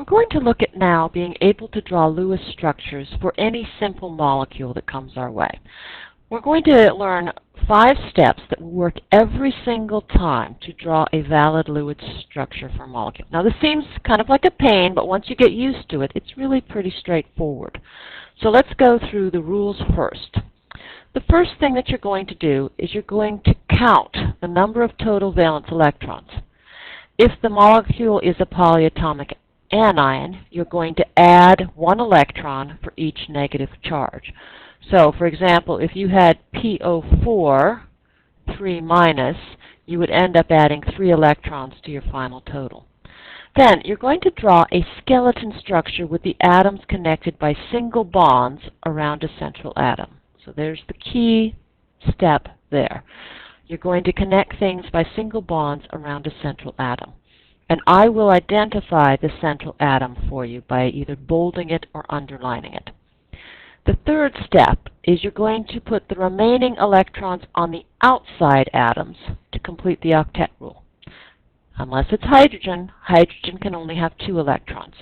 We're going to look at now being able to draw Lewis structures for any simple molecule that comes our way. We're going to learn 5 steps that will work every single time to draw a valid Lewis structure for a molecule. Now this seems kind of like a pain, but once you get used to it, it's really pretty straightforward. So let's go through the rules first. The first thing that you're going to do is you're going to count the number of total valence electrons. If the molecule is a polyatomic anion, you're going to add 1 electron for each negative charge. So, for example, if you had PO4, 3-, you would end up adding 3 electrons to your final total. Then, you're going to draw a skeleton structure with the atoms connected by single bonds around a central atom. So there's the key step there. You're going to connect things by single bonds around a central atom. And I will identify the central atom for you by either bolding it or underlining it. The third step is you're going to put the remaining electrons on the outside atoms to complete the octet rule. Unless it's hydrogen, hydrogen can only have 2 electrons.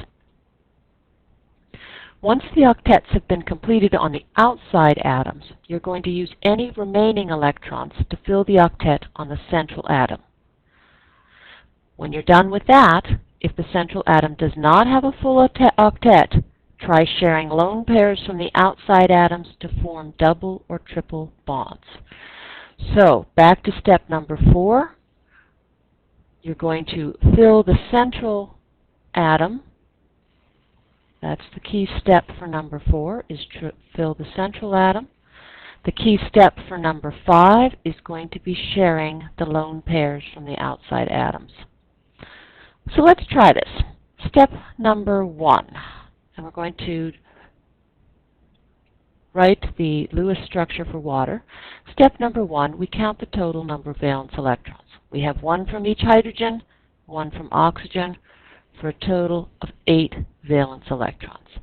Once the octets have been completed on the outside atoms, you're going to use any remaining electrons to fill the octet on the central atom. When you're done with that, if the central atom does not have a full octet, try sharing lone pairs from the outside atoms to form double or triple bonds. So, back to step number 4. You're going to fill the central atom. That's the key step for number 4, is to fill the central atom. The key step for number 5 is going to be sharing the lone pairs from the outside atoms. So let's try this. Step number 1. And we're going to write the Lewis structure for water. Step number 1, we count the total number of valence electrons. We have 1 from each hydrogen, 1 from oxygen, for a total of 8 valence electrons.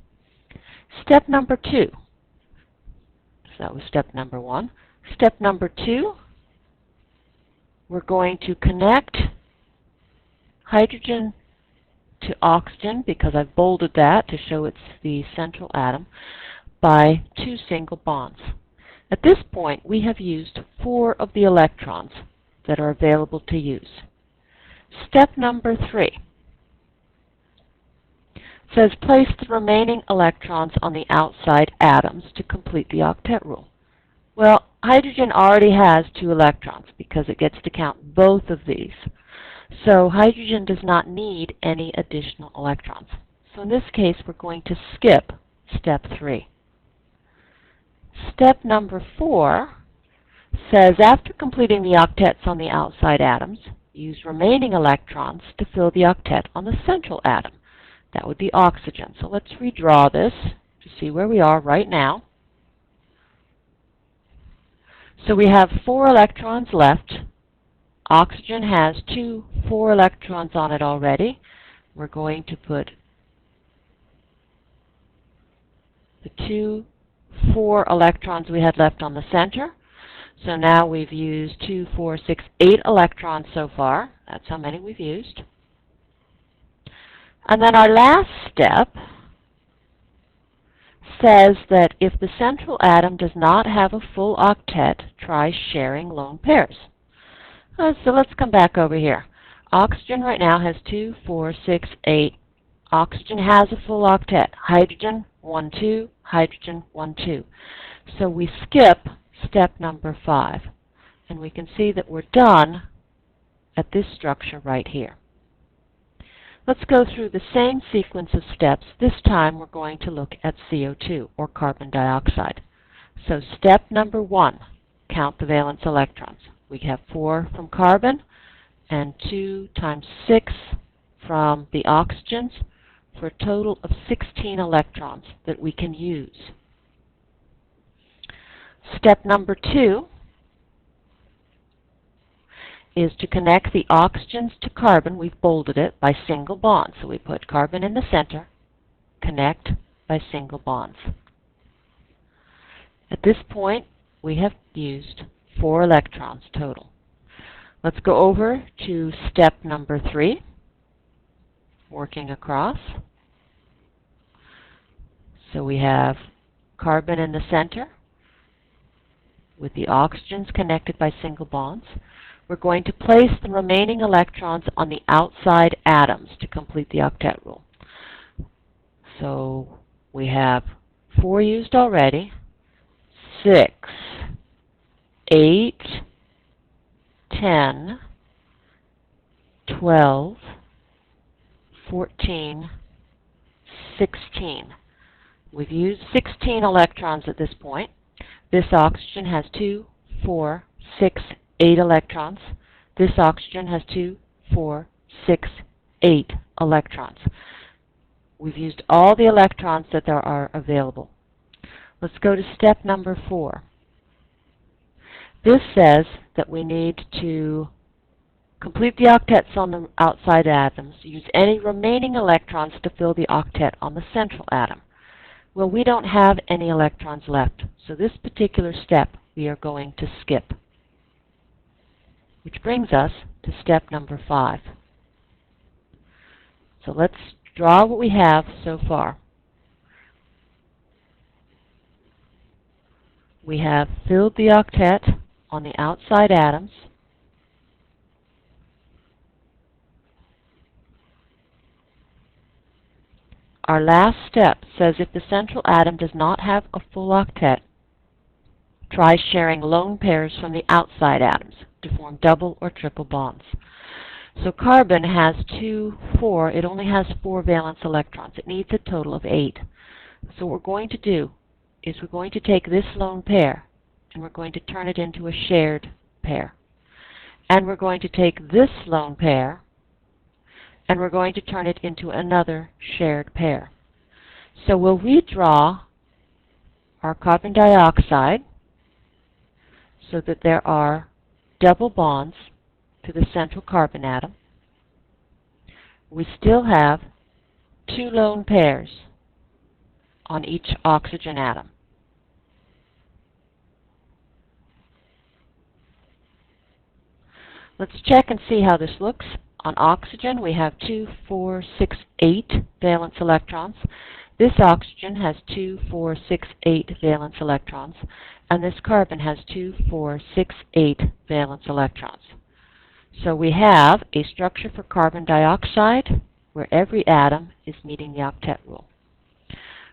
Step number 2. So that was step number 1. Step number 2, we're going to connect hydrogen to oxygen, because I've bolded that to show it's the central atom, by 2 single bonds. At this point, we have used 4 of the electrons that are available to use. Step number 3 says place the remaining electrons on the outside atoms to complete the octet rule. Well, hydrogen already has 2 electrons because it gets to count both of these. So hydrogen does not need any additional electrons. So in this case, we're going to skip step 3. Step number 4 says after completing the octets on the outside atoms, use remaining electrons to fill the octet on the central atom. That would be oxygen. So let's redraw this to see where we are right now. So we have 4 electrons left. Oxygen has 2 4 electrons on it already. We're going to put the 2 4 electrons we had left on the center. So now we've used 2, 4, 6, 8 electrons so far. That's how many we've used. And then our last step says that if the central atom does not have a full octet, try sharing lone pairs. So let's come back over here. Oxygen right now has 2, 4, 6, 8. Oxygen has a full octet. Hydrogen, 1, 2. Hydrogen, 1, 2. So we skip step number 5. And we can see that we're done at this structure right here. Let's go through the same sequence of steps. This time we're going to look at CO2, or carbon dioxide. So step number 1, count the valence electrons. We have 4 from carbon and 2 times 6 from the oxygens, for a total of 16 electrons that we can use. Step number 2 is to connect the oxygens to carbon. We've bolded it by single bonds. So we put carbon in the center, connect by single bonds. At this point, we have used 4 electrons total. Let's go over to step number 3, working across. So we have carbon in the center with the oxygens connected by single bonds. We're going to place the remaining electrons on the outside atoms to complete the octet rule. So we have 4 used already, 6, 8, 10, 12, 14, 16. We've used 16 electrons at this point. This oxygen has 2, 4, 6, 8 electrons. This oxygen has 2, 4, 6, 8 electrons. We've used all the electrons that there are available. Let's go to step number 4. This says that we need to complete the octets on the outside atoms, use any remaining electrons to fill the octet on the central atom. Well, we don't have any electrons left, so this particular step we are going to skip. Which brings us to step number 5. So let's draw what we have so far. We have filled the octet on the outside atoms. Our last step says if the central atom does not have a full octet, try sharing lone pairs from the outside atoms to form double or triple bonds. So carbon has 2, 4. It only has 4 valence electrons. It needs a total of 8. So what we're going to do is we're going to take this lone pair and we're going to turn it into a shared pair. And we're going to take this lone pair and we're going to turn it into another shared pair. So we'll redraw our carbon dioxide so that there are double bonds to the central carbon atom. We still have 2 lone pairs on each oxygen atom. Let's check and see how this looks. On oxygen, we have 2, 4, 6, 8 valence electrons. This oxygen has 2, 4, 6, 8 valence electrons. And this carbon has 2, 4, 6, 8 valence electrons. So we have a structure for carbon dioxide where every atom is meeting the octet rule.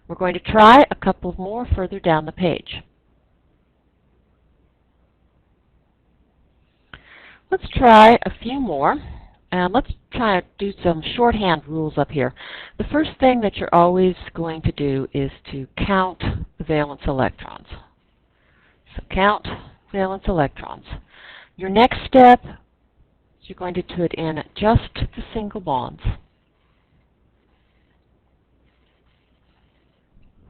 We're going to try a couple more further down the page. Let's try a few more. And let's try to do some shorthand rules up here. The first thing that you're always going to do is to count the valence electrons. So count valence electrons. Your next step is you're going to put in just the single bonds.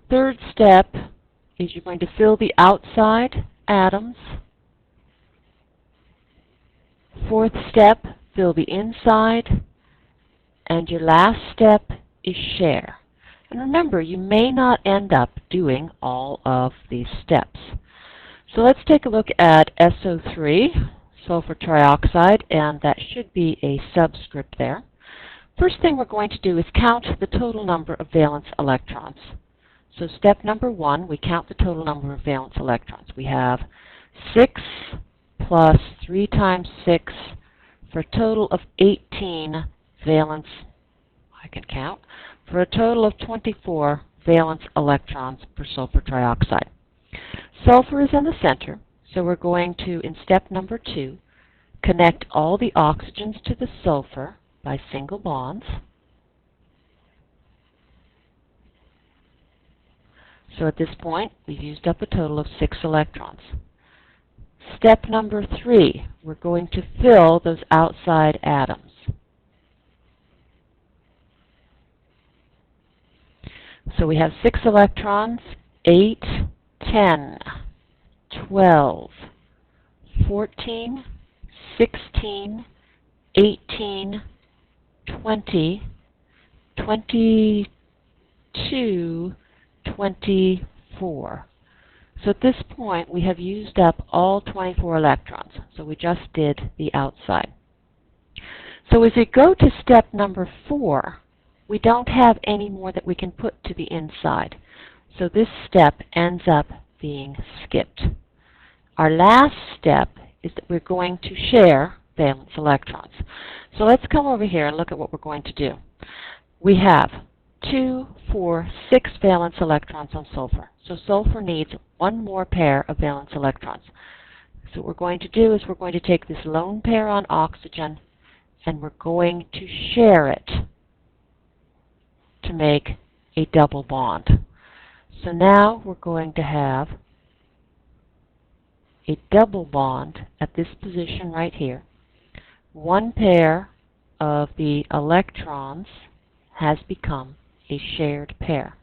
Third step is you're going to fill the outside atoms. Fourth step, fill the inside. And your last step is share. And remember, you may not end up doing all of these steps. So let's take a look at SO3, sulfur trioxide, and that should be a subscript there. First thing we're going to do is count the total number of valence electrons. So step number 1, we count the total number of valence electrons. We have 6 plus 3 times 6 for a total of 18 valence, I can count, for a total of 24 valence electrons per sulfur trioxide. Sulfur is in the center, so we're going to, in step number 2, connect all the oxygens to the sulfur by single bonds. So at this point, we've used up a total of 6 electrons. Step number 3, we're going to fill those outside atoms. So we have 6 electrons, 8, 10, 12, 14, 16, 18, 20, 22, 24. So at this point, we have used up all 24 electrons. So we just did the outside. So as we go to step number 4, we don't have any more that we can put to the inside. So this step ends up being skipped. Our last step is that we're going to share valence electrons. So let's come over here and look at what we're going to do. We have 2, 4, 6 valence electrons on sulfur. So sulfur needs one more pair of valence electrons. So what we're going to do is we're going to take this lone pair on oxygen and we're going to share it to make a double bond. So now we're going to have a double bond at this position right here. One pair of the electrons has become a shared pair.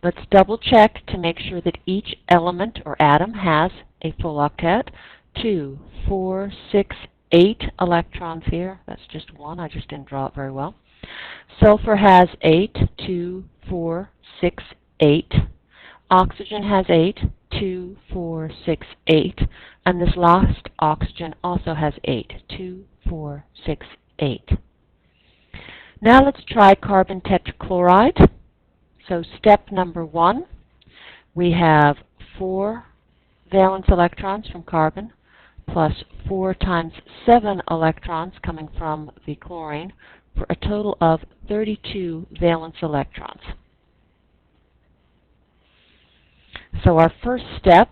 Let's double check to make sure that each element or atom has a full octet. 2, 4, 6, 8 electrons here. That's just one. I just didn't draw it very well. Sulfur has 8, 2, 4, 6, 8. Oxygen has 8, 2, 4, 6, 8. And this last oxygen also has 8, 2, 4, 6, 8. Now let's try carbon tetrachloride. So step number 1, we have 4 valence electrons from carbon plus 4 times 7 electrons coming from the chlorine for a total of 32 valence electrons. So our first step,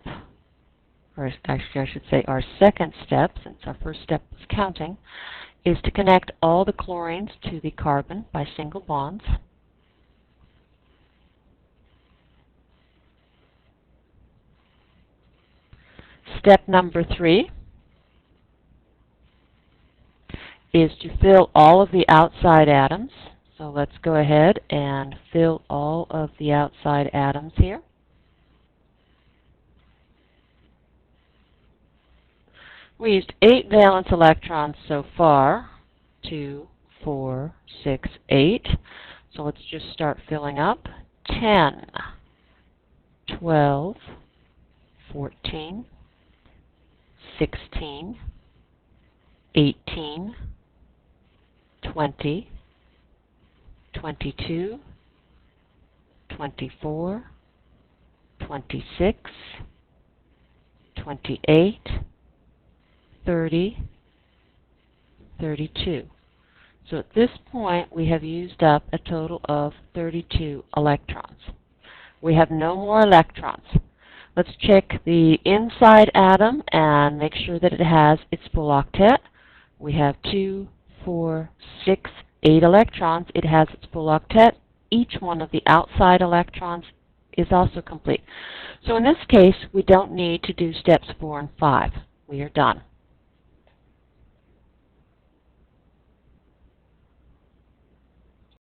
or actually I should say our second step, since our first step was counting, is to connect all the chlorines to the carbon by single bonds. Step number 3 is to fill all of the outside atoms. So let's go ahead and fill all of the outside atoms here. We used 8 valence electrons so far. 2, 4, 6, 8. So let's just start filling up. 10, 12, 14, 16, 18, 20, 22, 24, 26, 28, 30, 32. So at this point we have used up a total of 32 electrons. We have no more electrons. Let's check the inside atom and make sure that it has its full octet. We have 2, 4, 6, 8 electrons. It has its full octet. Each one of the outside electrons is also complete. So in this case, we don't need to do steps 4 and 5. We are done.